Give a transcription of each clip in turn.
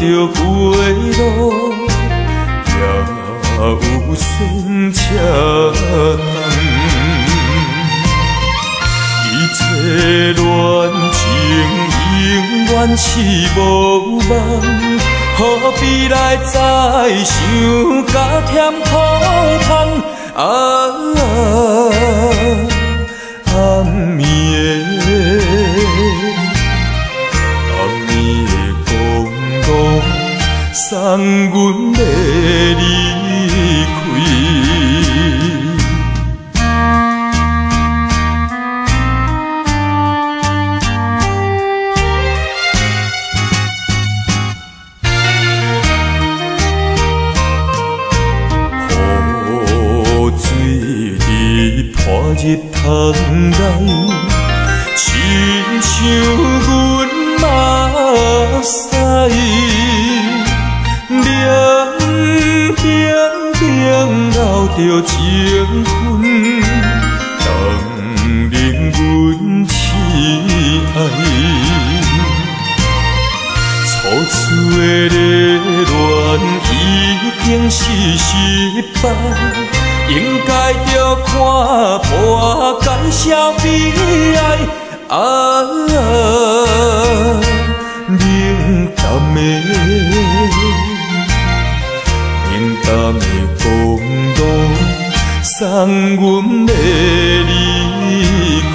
着过路，也有酸涩痛。一切恋情永远是无望，何必来再想甲甜苦痛？暗暝的公路，送阮要离开。破入窗内，亲像阮目屎，冷冰冰流着情分，当令阮痴爱。初次的热恋已经是失败。应该着看破解消悲哀，冷淡的公路，送阮要离开。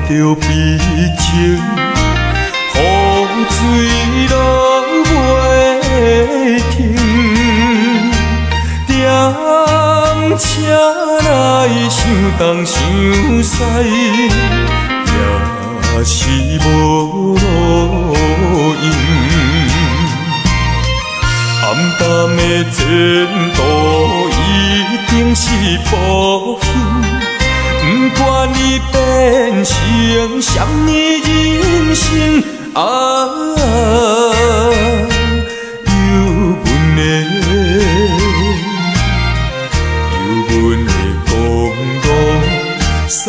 着悲情，雨水落袂停，点车来想东想西，也是无路用。暗淡的前途一定是保险。不管你变成什么人生，有阮的公路送